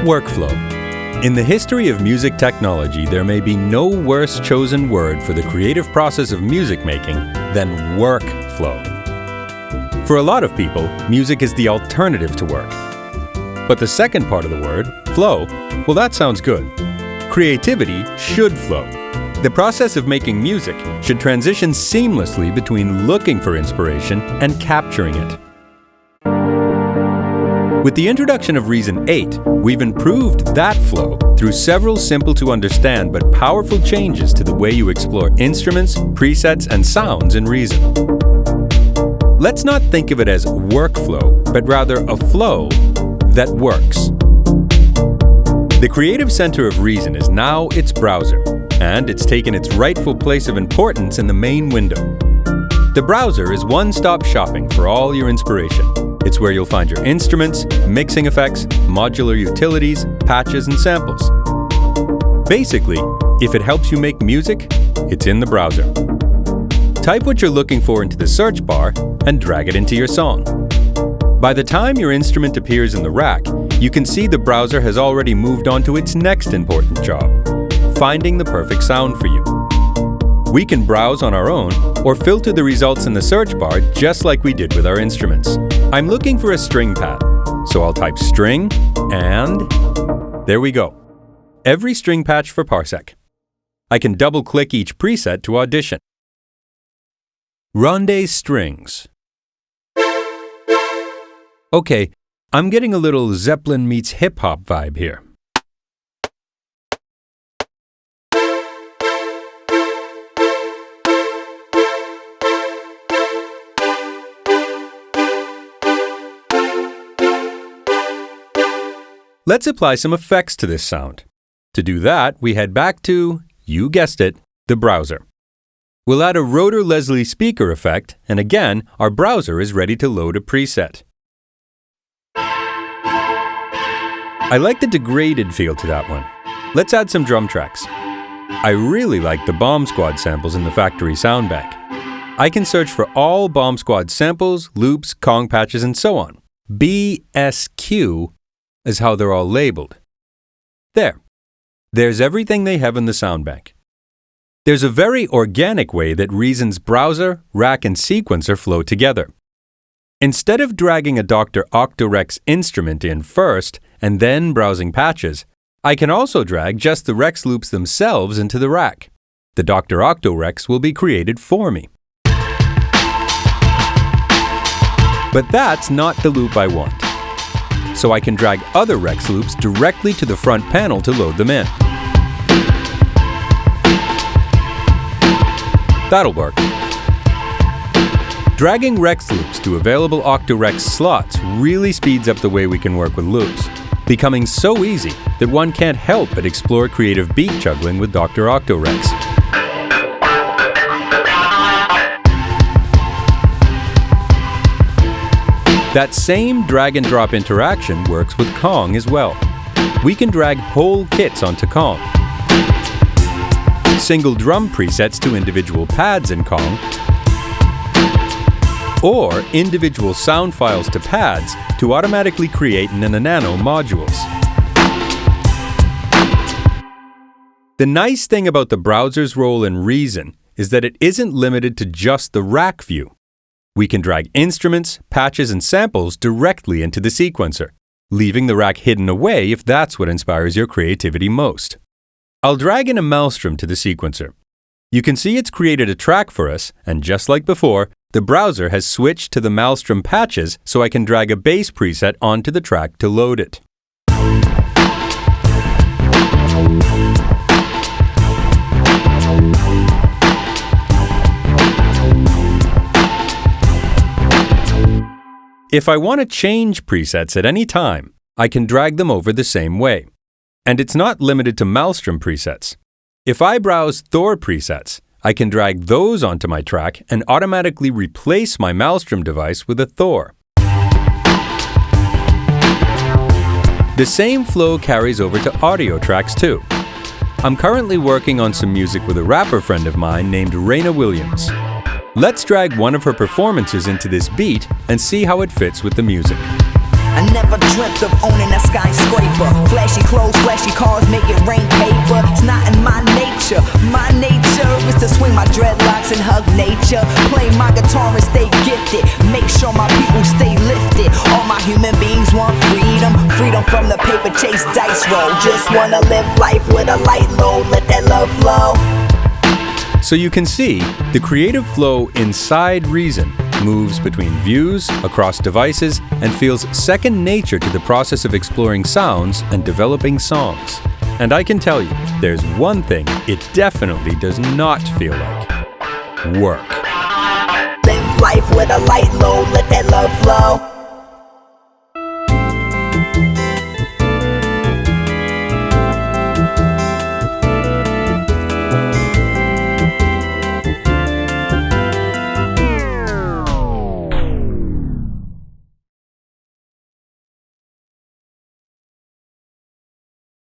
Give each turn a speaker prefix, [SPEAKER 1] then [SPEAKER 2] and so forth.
[SPEAKER 1] Workflow. In the history of music technology, there may be no worse chosen word for the creative process of music making than workflow. For a lot of people, music is the alternative to work. But the second part of the word, flow, well, that sounds good. Creativity should flow. The process of making music should transition seamlessly between looking for inspiration and capturing it. With the introduction of Reason 8, we've improved that flow through several simple-to-understand but powerful changes to the way you explore instruments, presets, and sounds in Reason. Let's not think of it as workflow, but rather a flow that works. The creative center of Reason is now its browser, and it's taken its rightful place of importance in the main window. The browser is one-stop shopping for all your inspiration. It's where you'll find your instruments, mixing effects, modular utilities, patches, and samples. Basically, if it helps you make music, it's in the browser. Type what you're looking for into the search bar and drag it into your song. By the time your instrument appears in the rack, you can see the browser has already moved on to its next important job, finding the perfect sound for you. We can browse on our own or filter the results in the search bar just like we did with our instruments. I'm looking for a string pad, so I'll type string and there we go. Every string patch for Parsec. I can double-click each preset to audition. Ronde strings. Okay, I'm getting a little Zeppelin meets hip-hop vibe here. Let's apply some effects to this sound. To do that, we head back to, you guessed it, the browser. We'll add a Rotor Leslie speaker effect, and again, our browser is ready to load a preset. I like the degraded feel to that one. Let's add some drum tracks. I really like the Bomb Squad samples in the factory sound bank. I can search for all Bomb Squad samples, loops, Kong patches, and so on. BSQ is how they're all labeled. There's everything they have in the sound bank. There's a very organic way that Reason's browser, rack, and sequencer flow together. Instead of dragging a Dr. Octo-Rex instrument in first and then browsing patches, I can also drag just the Rex loops themselves into the rack. The Dr. Octo-Rex will be created for me. But that's not the loop I want. So I can drag other Rex loops directly to the front panel to load them in. That'll work. Dragging Rex loops to available Octo-Rex slots really speeds up the way we can work with loops, becoming so easy that one can't help but explore creative beat juggling with Dr. Octo-Rex. That same drag-and-drop interaction works with Kong as well. We can drag whole kits onto Kong, single drum presets to individual pads in Kong, or individual sound files to pads to automatically create Nano modules. The nice thing about the browser's role in Reason is that it isn't limited to just the rack view. We can drag instruments, patches, and samples directly into the sequencer, leaving the rack hidden away if that's what inspires your creativity most. I'll drag in a Maelstrom to the sequencer. You can see it's created a track for us, and just like before, the browser has switched to the Maelstrom patches so I can drag a bass preset onto the track to load it. If I want to change presets at any time, I can drag them over the same way. And it's not limited to Maelstrom presets. If I browse Thor presets, I can drag those onto my track and automatically replace my Maelstrom device with a Thor. The same flow carries over to audio tracks too. I'm currently working on some music with a rapper friend of mine named Reina Williams. Let's drag one of her performances into this beat and see how it fits with the music.
[SPEAKER 2] I never dreamt of owning a skyscraper. Flashy clothes, flashy cars, make it rain paper. It's not in my nature. My nature is to swing my dreadlocks and hug nature. Play my guitar and stay gifted. Make sure my people stay lifted. All my human beings want freedom. Freedom from the paper chase dice roll. Just wanna live life with a light load. Let that love flow.
[SPEAKER 1] So you can see, the creative flow inside Reason moves between views, across devices, and feels second nature to the process of exploring sounds and developing songs. And I can tell you, there's one thing it definitely does not feel like: work.
[SPEAKER 2] Live life with a light load, let that love flow.